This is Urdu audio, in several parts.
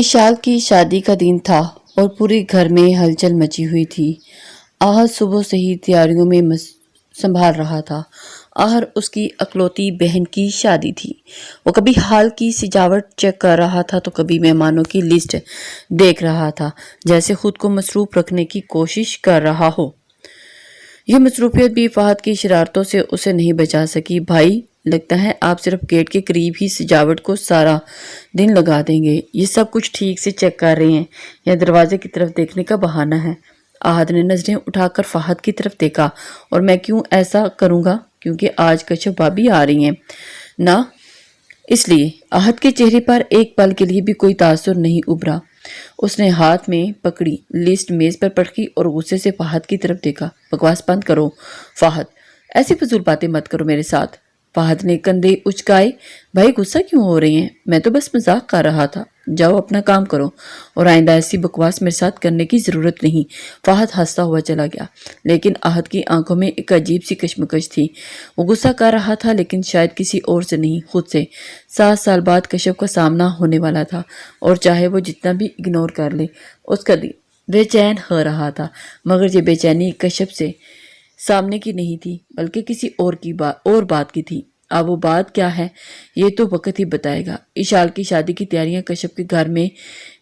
اشال کی شادی کا دن تھا اور پورے گھر میں ہلچل مچی ہوئی تھی۔ آہد صبح سے ہی تیاریوں میں سنبھال رہا تھا۔ آہر اس کی اکلوتی بہن کی شادی تھی۔ وہ کبھی ہال کی سجاوٹ چیک کر رہا تھا تو کبھی مہمانوں کی لسٹ دیکھ رہا تھا، جیسے خود کو مصروف رکھنے کی کوشش کر رہا ہو۔ یہ مصروفیت بھی فہد کی شرارتوں سے اسے نہیں بچا سکی۔ بھائی، لگتا ہے آپ صرف گیٹ کے قریب ہی سجاوٹ کو سارا دن لگا دیں گے۔ یہ سب کچھ ٹھیک سے چیک کر رہے ہیں یا دروازے کی طرف دیکھنے کا بہانہ ہے؟ آہد نے نظریں اٹھا کر فہد کی طرف دیکھا۔ اور میں کیوں ایسا کروں گا؟ کیونکہ آج کشف بھابھی آ رہی ہیں نا، اس لیے۔ آہد کے چہرے پر ایک پل کے لیے بھی کوئی تاثر نہیں ابھرا۔ اس نے ہاتھ میں پکڑی لسٹ میز پر پٹکی اور غصے سے فہد کی طرف دیکھا۔ بکواس بند کرو فہد، ایسی فضول باتیں مت کرو میرے ساتھ۔ فہد نے کندھے اچکائے۔ بھائی، غصہ کیوں ہو رہے ہیں؟ میں تو بس مذاق کر رہا تھا۔ جاؤ اپنا کام کرو اور آئندہ ایسی بکواس میرے ساتھ کرنے کی ضرورت نہیں۔ فہد ہنستا ہوا چلا گیا، لیکن آہد کی آنکھوں میں ایک عجیب سی کشمکش تھی۔ وہ غصہ کر رہا تھا، لیکن شاید کسی اور سے نہیں، خود سے۔ 7 سال بعد کشف کا سامنا ہونے والا تھا، اور چاہے وہ جتنا بھی اگنور کر لے، اس کا دل بے چین ہو رہا تھا۔ مگر یہ بے چینی کشف سے سامنے کی نہیں تھی، بلکہ کسی اور بات کی تھی۔ اب وہ بات کیا ہے، یہ تو وقت ہی بتائے گا۔ اشال کی شادی کی تیاریاں کشف کے گھر میں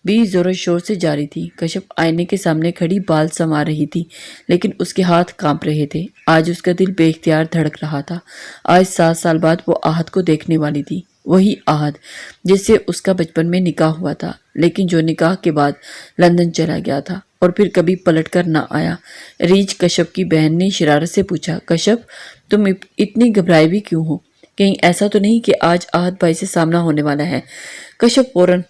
بھی زور و شور سے جاری تھی۔ کشف آئینے کے سامنے کھڑی بال سنوار رہی تھی، لیکن اس کے ہاتھ کانپ رہے تھے۔ آج اس کا دل بے اختیار دھڑک رہا تھا۔ آج 7 سال بعد وہ آہد کو دیکھنے والی تھی، وہی آہد جس سے اس کا بچپن میں نکاح ہوا تھا، لیکن جو نکاح کے بعد لندن چلا گیا تھا اور پھر کبھی پلٹ کر نہ آیا۔ ریچھ، کشف کی بہن نے شرارت سے پوچھا، کشف تم اتنی گھبرائے بھی کیوں ہو؟ کہیں ایسا تو نہیں کہ آج آہد بھائی سے سامنا ہونے والا ہے؟ کشف فوراً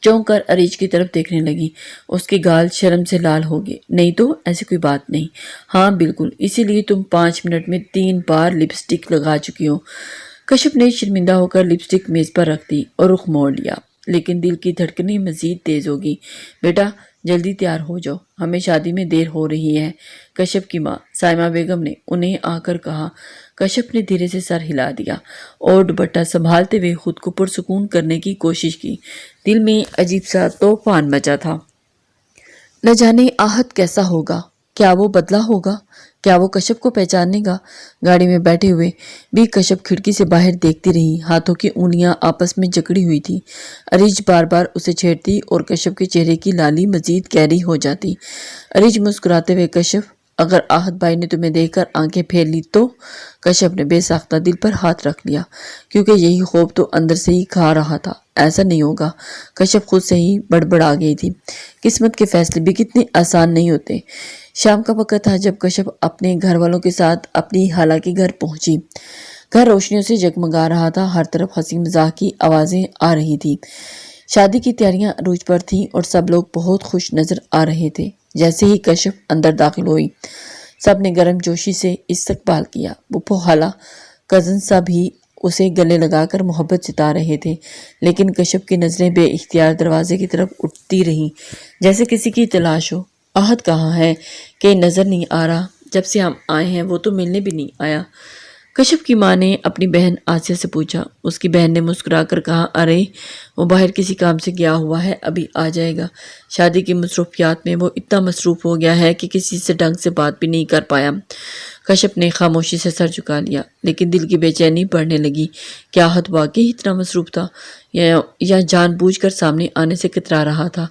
چونک کر اریج کی طرف دیکھنے لگی۔ اس کے گال شرم سے لال ہو گئے۔ نہیں تو ایسی کوئی بات نہیں۔ ہاں بالکل، اسی لیے تم 5 منٹ میں 3 بار لپسٹک لگا چکی ہو۔ کشف نے شرمندہ ہو کر لپسٹک میز پر رکھ دی اور رخ موڑ لیا، لیکن دل کی دھڑکنیں مزید تیز ہو گئی۔ بیٹا جلدی تیار ہو جاؤ، ہمیں شادی میں دیر ہو رہی ہے، کشف کی ماں سائمہ بیگم نے انہیں آ کر کہا۔ کشف نے دھیرے سے سر ہلا دیا اور دوپٹہ سنبھالتے ہوئے خود کو پرسکون کرنے کی کوشش کی۔ دل میں عجیب سا طوفان مچا تھا۔ نہ جانے آہد کیسا ہوگا، کیا وہ بدلا ہوگا، کیا وہ کشف کو پہچانے گا؟ گاڑی میں بیٹھے ہوئے بھی کشف کھڑکی سے باہر دیکھتی رہی۔ ہاتھوں کی انگلیاں آپس میں جکڑی ہوئی تھی۔ اریج بار بار اسے چھیڑتی اور کشف کے چہرے کی لالی مزید گہری ہو جاتی۔ اریج مسکراتے ہوئے، کشف اگر آہد بھائی نے تمہیں دیکھ کر آنکھیں پھیر لی تو؟ کشف نے بے ساختہ دل پر ہاتھ رکھ لیا، کیونکہ یہی خوف تو اندر سے ہی کھا رہا تھا۔ ایسا نہیں ہوگا۔ کشف خود سے ہی بڑبڑا گئی تھی۔ قسمت کے فیصلے بھی کتنے آسان نہیں ہوتے۔ شام کا وقت تھا جب کشف اپنے گھر والوں کے ساتھ اپنی خالہ کے گھر پہنچی۔ گھر روشنیوں سے جگمگا رہا تھا، ہر طرف ہنسی مذاق کی آوازیں آ رہی تھی۔ شادی کی تیاریاں عروج پر تھیں اور سب لوگ بہت خوش نظر آ رہے تھے۔ جیسے ہی کشف اندر داخل ہوئی، سب نے گرم جوشی سے استقبال کیا۔ پھپھو، خالہ، کزن سب ہی اسے گلے لگا کر محبت جتا رہے تھے، لیکن کشف کی نظریں بے اختیار دروازے کی طرف اٹھتی رہیں، جیسے کسی کی تلاش ہو۔ آہد کہاں ہے کہ نظر نہیں آ رہا؟ جب سے ہم آئے ہیں وہ تو ملنے بھی نہیں آیا۔ کشف کی ماں نے اپنی بہن آسیہ سے پوچھا۔ اس کی بہن نے مسکرا کر کہا، ارے وہ باہر کسی کام سے گیا ہوا ہے، ابھی آ جائے گا۔ شادی کی مصروفیات میں وہ اتنا مصروف ہو گیا ہے کہ کسی سے ڈھنگ سے بات بھی نہیں کر پایا۔ کشف نے خاموشی سے سر جھکا لیا، لیکن دل کی بے چینی بڑھنے لگی۔ کیا آہد واقعی اتنا مصروف تھا یا جان بوجھ کر سامنے آنے سے کترا رہا تھا؟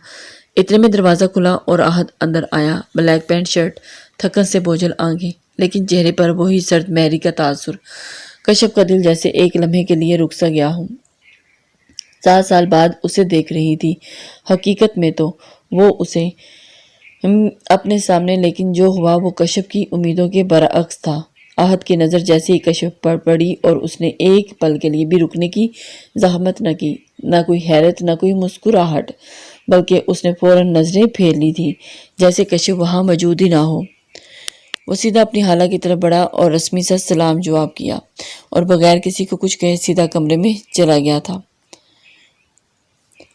اتنے میں دروازہ کھلا اور آہد اندر آیا۔ بلیک پینٹ شرٹ، تھکن سے بوجھل آنکھیں، لیکن چہرے پر وہی سرد مہری کا تاثر۔ کشف کا دل جیسے ایک لمحے کے لیے رک سا گیا ہوں۔ 7 سال بعد اسے دیکھ رہی تھی۔ حقیقت میں تو وہ اسے اپنے سامنے، لیکن جو ہوا وہ کشف کی امیدوں کے برعکس تھا۔ آہد کی نظر جیسے ہی کشف پر پڑی اور اس نے ایک پل کے لیے بھی رکنے کی زحمت نہ کی، نہ کوئی حیرت، نہ کوئی مسکراہٹ، بلکہ اس نے فوراً نظریں پھیر لی تھی، جیسے کشف وہاں موجود ہی نہ ہو۔ وہ سیدھا اپنی خالہ کی طرف بڑھا اور رسمی سا سلام جواب کیا اور بغیر کسی کو کچھ کہے سیدھا کمرے میں چلا گیا تھا۔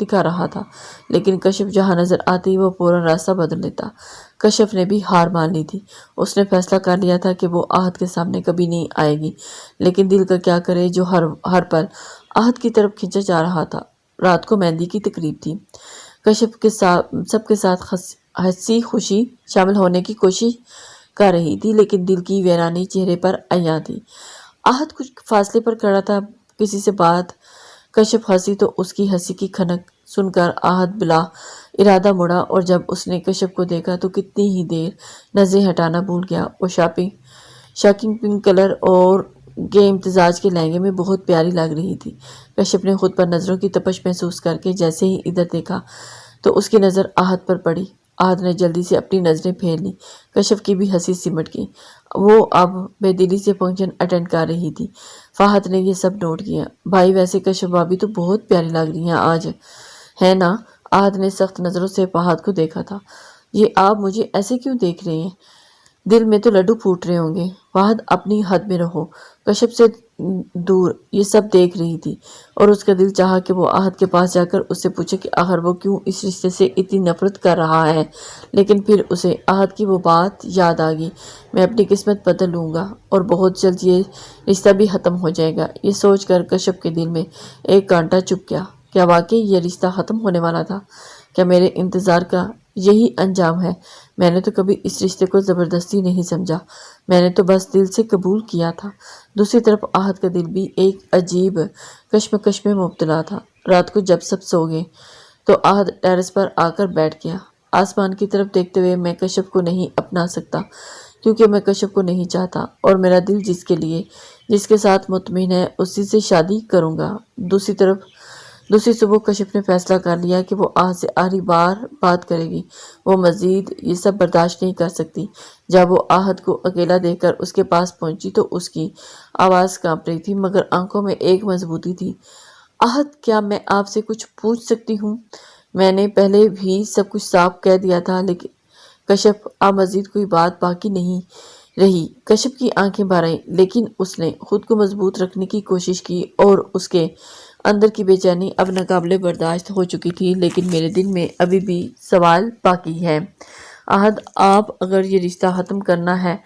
دکھا رہا تھا، لیکن کشف جہاں نظر آتی وہ فوراً راستہ بدل لیتا۔ کشف نے بھی ہار مان لی تھی۔ اس نے فیصلہ کر لیا تھا کہ وہ آہت کے سامنے کبھی نہیں آئے گی، لیکن دل کا کیا کرے جو ہر پل آہت کی طرف کھینچا جا رہا تھا۔ رات کو مہندی کی تقریب تھی۔ کشف کے سب کے ساتھ ہنسی خوشی شامل ہونے کی کوشش کر رہی تھی، لیکن دل کی ویرانی چہرے پر عیاں تھی۔ آہت کچھ فاصلے پر کھڑا تھا، کسی سے بات۔ کشف ہنسی تو اس کی ہنسی کی کھنک سن کر آہت بلا ارادہ مڑا، اور جب اس نے کشف کو دیکھا تو کتنی ہی دیر نظریں ہٹانا بھول گیا۔ وہ شاکنگ پنک کلر اور کے امتزاج کے لہنگے میں بہت پیاری لگ رہی تھی۔ کشف نے خود پر نظروں کی تپش محسوس کر کے جیسے ہی ادھر دیکھا تو اس کی نظر آہت پر پڑی۔ آہت نے جلدی سے اپنی نظریں پھیر لیں۔ کشف کی بھی ہنسی سمٹ گئی۔ وہ اب بے دلی سے فنکشن اٹینڈ کر رہی تھی۔ فہد نے یہ سب نوٹ کیا۔ بھائی ویسے کشف بھابی تو بہت پیاری لگ رہی ہیں آج، ہے نا؟ آہت نے سخت نظروں سے فہد کو دیکھا تھا۔ یہ آپ مجھے ایسے کیوں دیکھ رہے ہیں؟ دل میں تو لڈو پھوٹ رہے ہوں گے۔ فہد اپنی حد میں رہو۔ کشف سے دور یہ سب دیکھ رہی تھی، اور اس کا دل چاہا کہ وہ آہت کے پاس جا کر اس سے پوچھے کہ آخر وہ کیوں اس رشتے سے اتنی نفرت کر رہا ہے، لیکن پھر اسے آہت کی وہ بات یاد آ گئی، میں اپنی قسمت بدل لوں گا اور بہت جلد یہ رشتہ بھی ختم ہو جائے گا۔ یہ سوچ کر کشف کے دل میں ایک کانٹا چبھ گیا۔ کیا واقعی یہ رشتہ ختم ہونے والا تھا؟ کیا میرے انتظار کا یہی انجام ہے؟ میں نے تو کبھی اس رشتے کو زبردستی نہیں سمجھا، میں نے تو بس دل سے قبول کیا تھا۔ دوسری طرف آہت کا دل بھی ایک عجیب کشمکش میں مبتلا تھا۔ رات کو جب سب سو گئے تو آہت ٹیرس پر آ کر بیٹھ گیا۔ آسمان کی طرف دیکھتے ہوئے، میں کشف کو نہیں اپنا سکتا کیونکہ میں کشف کو نہیں چاہتا، اور میرا دل جس کے ساتھ مطمئن ہے اسی سے شادی کروں گا۔ دوسری صبح کشف نے فیصلہ کر لیا کہ وہ آہت سے آخری بار بات کرے گی۔ وہ مزید یہ سب برداشت نہیں کر سکتی۔ جب وہ آہت کو اکیلا دیکھ کر اس کے پاس پہنچی تو اس کی آواز کانپ رہی تھی، مگر آنکھوں میں ایک مضبوطی تھی۔ آہت، کیا میں آپ سے کچھ پوچھ سکتی ہوں؟ میں نے پہلے بھی سب کچھ صاف کہہ دیا تھا، لیکن کشف اب مزید کوئی بات باقی نہیں رہی۔ کشف کی آنکھیں بھر آئیں، لیکن اس نے خود کو مضبوط رکھنے کی کوشش کی، اور اس کے اندر کی بے چینی اب ناقابل برداشت ہو چکی تھی۔ لیکن میرے دل میں ابھی بھی سوال باقی ہے آہت، آپ اگر یہ رشتہ ختم کرنا ہے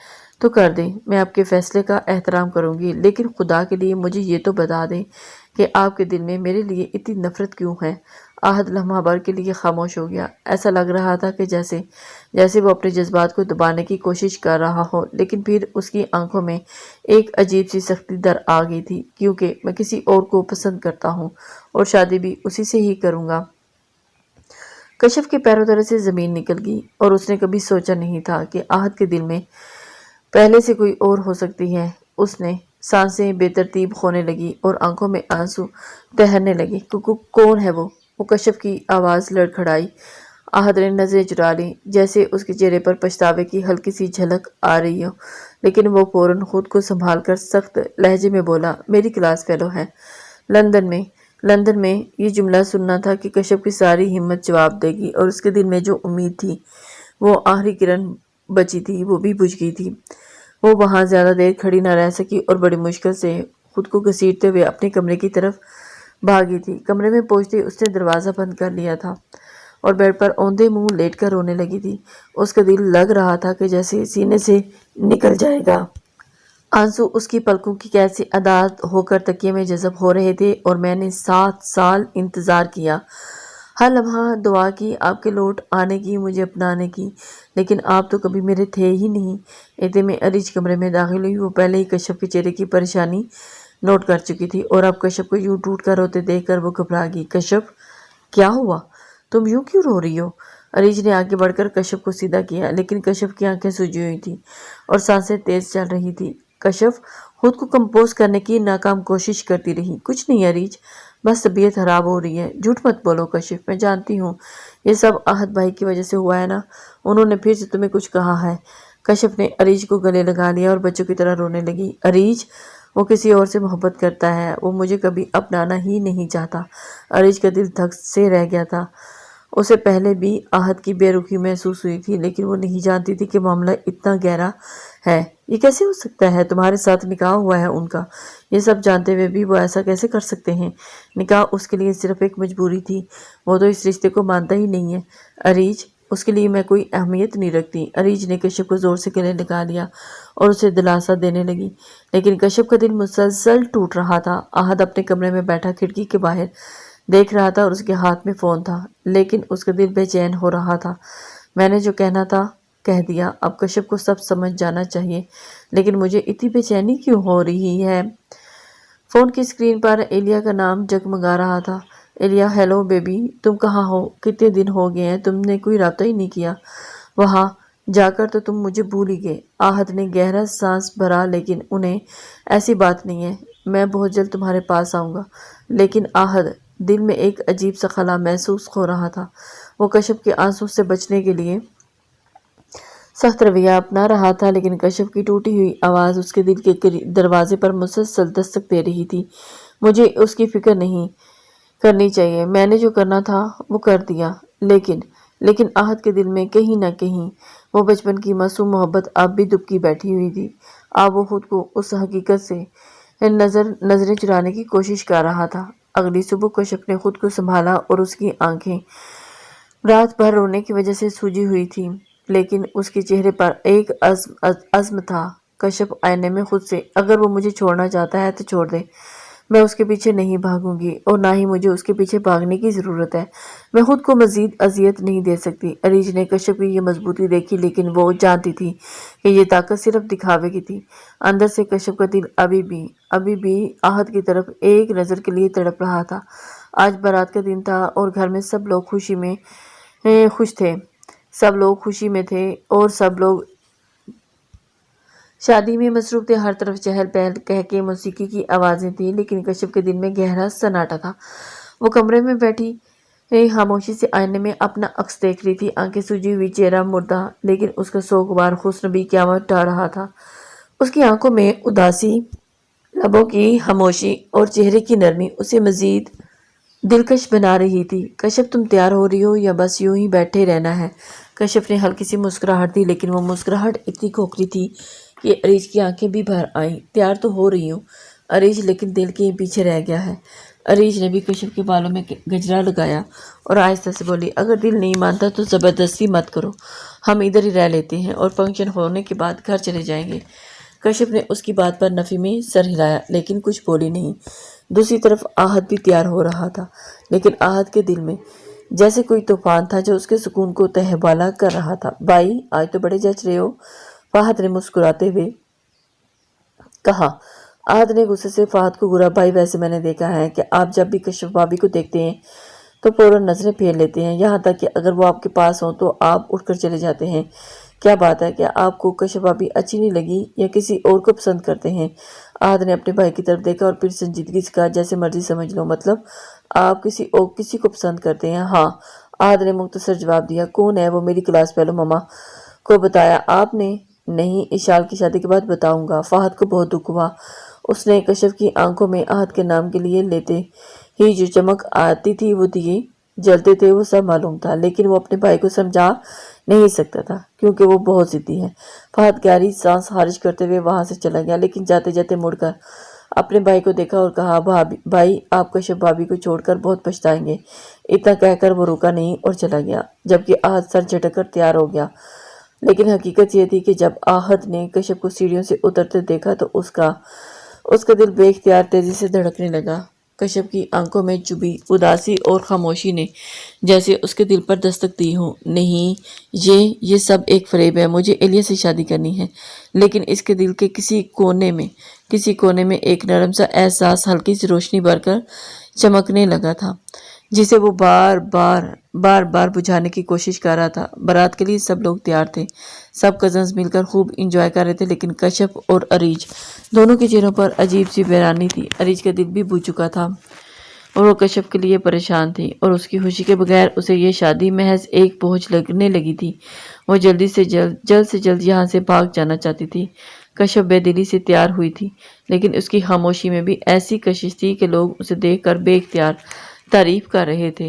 تو کر دیں، میں آپ کے فیصلے کا احترام کروں گی، لیکن خدا کے لیے مجھے یہ تو بتا دیں کہ آپ کے دل میں میرے لیے اتنی نفرت کیوں ہے؟ آہت لمحہ بھر کے لیے خاموش ہو گیا۔ ایسا لگ رہا تھا کہ جیسے وہ اپنے جذبات کو دبانے کی کوشش کر رہا ہو، لیکن پھر اس کی آنکھوں میں ایک عجیب سی سختی در آ گئی تھی، کیونکہ میں کسی اور کو پسند کرتا ہوں اور شادی بھی اسی سے ہی کروں گا۔ کشف کے پیروں تلے سے زمین نکل گئی، اور اس نے کبھی سوچا نہیں تھا کہ آہت کے دل میں پہلے سے کوئی اور ہو سکتی ہے۔ اس نے سانسیں بے ترتیب ہونے لگی اور آنکھوں میں آنسو ٹھہرنے لگے۔ کون ہے وہ؟ کشف کی آواز لڑکھڑائی۔ آہت نے نظریں چرا لیں، جیسے اس کے چہرے پر پچھتاوے کی ہلکی سی جھلک آ رہی ہو، لیکن وہ فوراً خود کو سنبھال کر سخت لہجے میں بولا، میری کلاس فیلو ہے، لندن میں۔ یہ جملہ سننا تھا کہ کشف کی ساری ہمت جواب دے گی، اور اس کے دل میں جو امید تھی، وہ آخری کرن بچی تھی، وہ بھی بجھ گئی تھی۔ وہ وہاں زیادہ دیر کھڑی نہ رہ سکی اور بڑی مشکل سے خود کو گھسیٹتے ہوئے اپنے کمرے کی طرف بھاگی تھی۔ کمرے میں پہنچتے اس نے دروازہ بند کر لیا تھا اور بیڈ پر اوندھے منہ لیٹ کر رونے لگی تھی۔ اس کا دل لگ رہا تھا کہ جیسے سینے سے نکل جائے گا۔ آنسو اس کی پلکوں کی قید سے آزاد ہو کر تکیے میں جذب ہو رہے تھے، اور میں نے 7 سال انتظار کیا، ہر لمحہ دعا کی آپ کے لوٹ آنے کی، مجھے اپنانے کی، لیکن آپ تو کبھی میرے تھے ہی نہیں۔ اتنے میں اریج کمرے میں داخل ہوئی۔ وہ پہلے ہی کشف کے چہرے کی پریشانی نوٹ کر چکی تھی، اور اب کشف کو یوں ٹوٹ کر روتے دیکھ کر وہ گھبرا گئی۔ کشف، کیا ہوا؟ تم یوں کیوں رو رہی ہو؟ اریج نے آگے بڑھ کر کشف کو سیدھا کیا، لیکن کشف کی آنکھیں سوجی ہوئی تھیں اور سانسیں تیز چل رہی تھیں۔ کشف خود کو کمپوز کرنے کی ناکام کوشش کرتی رہی۔ کچھ نہیں اریج، بس طبیعت خراب ہو رہی ہے۔ جھوٹ مت بولو کشف، میں جانتی ہوں یہ سب آہت بھائی کی وجہ سے ہوا ہے نا، انہوں نے پھر سے تمہیں کچھ کہا ہے۔ کشف نے اریج کو گلے لگا لیا اور بچوں کی طرح رونے لگی۔ اریج، وہ کسی اور سے محبت کرتا ہے، وہ مجھے کبھی اپنانا ہی نہیں چاہتا۔ اریج کا دل دھک سے رہ گیا تھا۔ اسے پہلے بھی آہت کی بے رخی محسوس ہوئی تھی، لیکن وہ نہیں جانتی تھی کہ معاملہ اتنا گہرا ہے۔ یہ کیسے ہو سکتا ہے؟ تمہارے ساتھ نکاح ہوا ہے ان کا، یہ سب جانتے ہوئے بھی وہ ایسا کیسے کر سکتے ہیں؟ نکاح اس کے لیے صرف ایک مجبوری تھی، وہ تو اس رشتے کو مانتا ہی نہیں ہے۔ اریج، اس کے لیے میں کوئی اہمیت نہیں رکھتی۔ اریج نے کشف کو زور سے گلے لگا لیا اور اسے دلاسا دینے لگی، لیکن کشف کا دل مسلسل ٹوٹ رہا تھا۔ آہد اپنے کمرے میں بیٹھا کھڑکی کے باہر دیکھ رہا تھا اور اس کے ہاتھ میں فون تھا، لیکن اس کا دل بے چین ہو رہا تھا۔ میں نے جو کہنا تھا کہہ دیا، اب کشف کو سب سمجھ جانا چاہیے، لیکن مجھے اتنی بے چینی کیوں ہو رہی ہے؟ فون کی اسکرین پر ایلیا کا نام جگمگا رہا تھا۔ ایلیا، ہیلو بیبی، تم کہاں ہو؟ کتنے دن ہو گئے ہیں، تم نے کوئی رابطہ ہی نہیں کیا۔ وہاں جا کر تو تم مجھے بھول ہی گئے۔ آہد نے گہرا سانس بھرا، لیکن انہیں ایسی بات نہیں ہے، میں بہت جلد تمہارے پاس آؤں گا۔ لیکن آہد، دل میں ایک عجیب سا خلا محسوس ہو رہا تھا۔ وہ کشف کے آنسوں سے بچنے کے لیے سخت رویہ اپنا رہا تھا، لیکن کشف کی ٹوٹی ہوئی آواز اس کے دل کے دروازے پر مسلسل دستک دے رہی تھی۔ مجھے اس کی فکر نہیں کرنی چاہیے، میں نے جو کرنا تھا وہ کر دیا۔ لیکن آہد کے دل میں کہیں نہ کہیں وہ بچپن کی معصوم محبت اب بھی دبکی بیٹھی ہوئی تھی۔ اب وہ خود کو اس حقیقت سے نظریں چرانے کی کوشش کر رہا تھا۔ اگلی صبح کشف نے خود کو سنبھالا اور اس کی آنکھیں رات بھر رونے کی وجہ سے سوجی ہوئی تھی، لیکن اس کے چہرے پر ایک عزم تھا۔ کشف آئینے میں خود سے، اگر وہ مجھے چھوڑنا چاہتا ہے تو چھوڑ دے، میں اس کے پیچھے نہیں بھاگوں گی، اور نہ ہی مجھے اس کے پیچھے بھاگنے کی ضرورت ہے۔ میں خود کو مزید اذیت نہیں دے سکتی۔ اریج نے کشف کی یہ مضبوطی دیکھی، لیکن وہ جانتی تھی کہ یہ طاقت صرف دکھاوے کی تھی۔ اندر سے کشف کا دل ابھی بھی آہد کی طرف ایک نظر کے لیے تڑپ رہا تھا۔ آج بارات کا دن تھا اور گھر میں سب لوگ خوش تھے، سب لوگ خوشی میں تھے اور سب لوگ شادی میں مصروف تھے۔ ہر طرف چہل پہل، قہقہے، موسیقی کی آوازیں تھیں، لیکن کشف کے دل میں گہرا سناٹا تھا۔ وہ کمرے میں بیٹھی خاموشی سے آئینے میں اپنا عکس دیکھ رہی تھی، آنکھیں سوجی ہوئی، چہرہ مردہ، لیکن اس کا سوگوار حسن بھی قیامت ڈھا رہا تھا۔ اس کی آنکھوں میں اداسی، لبوں کی خاموشی اور چہرے کی نرمی اسے مزید دلکش بنا رہی تھی۔ کشف، تم تیار ہو رہی ہو یا بس یوں ہی بیٹھے رہنا ہے؟ کشف نے ہلکی سی مسکراہٹ دی، لیکن وہ مسکراہٹ اتنی کھوکھلی تھی کہ اریج کی آنکھیں بھی بھر آئیں۔ تیار تو ہو رہی ہوں اریج، لیکن دل کہیں پیچھے رہ گیا ہے۔ اریج نے بھی کشف کے بالوں میں گجرا لگایا اور آہستہ سے بولی، اگر دل نہیں مانتا تو زبردستی مت کرو، ہم ادھر ہی رہ لیتے ہیں اور فنکشن ہونے کے بعد گھر چلے جائیں گے۔ کشف نے اس کی بات پر نفی میں سر ہلایا، لیکن کچھ بولی نہیں۔ دوسری طرف آہد بھی تیار ہو رہا تھا، لیکن آہد کے دل میں جیسے کوئی طوفان تھا جو اس کے سکون کو تہ بالا کر رہا تھا۔ بھائی، آج تو بڑے جچ رہے ہو، فہد نے مسکراتے ہوئے کہا۔ آہد نے غصے سے فہد کو گھورا، بھائی ویسے میں نے دیکھا ہے کہ آپ جب بھی کشف بھابھی کو دیکھتے ہیں تو فوراً نظریں پھیر لیتے ہیں، یہاں تک کہ اگر وہ آپ کے پاس ہوں تو آپ اٹھ کر چلے جاتے ہیں۔ کیا بات ہے، کیا آپ کو کشف بھابھی اچھی نہیں لگی یا کسی اور کو پسند کرتے ہیں؟ آہد نے اپنے بھائی کی طرف دیکھا اور پھر سنجیدگی سے کہا، جیسے مرضی سمجھ لو، مطلب آپ کسی کو پسند کرتے ہیں؟ ہاں، آہد نے مختصر جواب دیا۔ کون ہے وہ؟ میری کلاس فیلو مما کو بتایا آپ نے؟ نہیں، اشال کی شادی کے بعد بتاؤں گا۔ فہد کو بہت دکھ ہوا، اس نے کشف کی آنکھوں میں آہد کے نام کے لیے لیتے ہی جو چمک آتی تھی، وہ دیے جلتے تھے، وہ سب معلوم تھا، لیکن وہ اپنے بھائی کو سمجھا نہیں سکتا تھا کیونکہ وہ بہت ضدی ہے۔ فہد گہری سانس خارج کرتے ہوئے وہاں سے چلا گیا، لیکن جاتے جاتے مڑ کر اپنے بھائی کو دیکھا اور کہا، بھائی آپ کشف بھابھی کو چھوڑ کر بہت پچھتائیں گے۔ اتنا کہہ کر وہ رکا نہیں اور چلا گیا، جبکہ آہد سر جھٹک کر تیار ہو گیا۔ لیکن حقیقت یہ تھی کہ جب آہد نے کشف کو سیڑھیوں سے اترتے دیکھا تو اس کا دل بے اختیار تیزی سے دھڑکنے لگا۔ کشف کی آنکھوں میں چبھی اداسی اور خاموشی نے جیسے اس کے دل پر دستک دی ہو۔ نہیں، یہ سب ایک فریب ہے، مجھے ایلیا سے شادی کرنی ہے۔ لیکن اس کے دل کے کسی کونے میں ایک نرم سا احساس ہلکی سی روشنی بھر کر چمکنے لگا تھا، جسے وہ بار بار بجھانے کی کوشش کر رہا تھا۔ بارات کے لیے سب لوگ تیار تھے، سب کزنز مل کر خوب انجوائے کر رہے تھے، لیکن کشف اور اریج دونوں کے چہروں پر عجیب سی حیرانی تھی۔ اریج کا دل بھی بجھ چکا تھا اور وہ کشف کے لیے پریشان تھی، اور اس کی خوشی کے بغیر اسے یہ شادی محض ایک بوجھ لگنے لگی تھی۔ وہ جلد سے جلد یہاں سے بھاگ جانا چاہتی تھی۔ کشف بے دلی سے تیار ہوئی تھی، لیکن اس کی خاموشی میں بھی ایسی کشش تھی کہ لوگ اسے دیکھ کر بے اختیار تعریف کر رہے تھے۔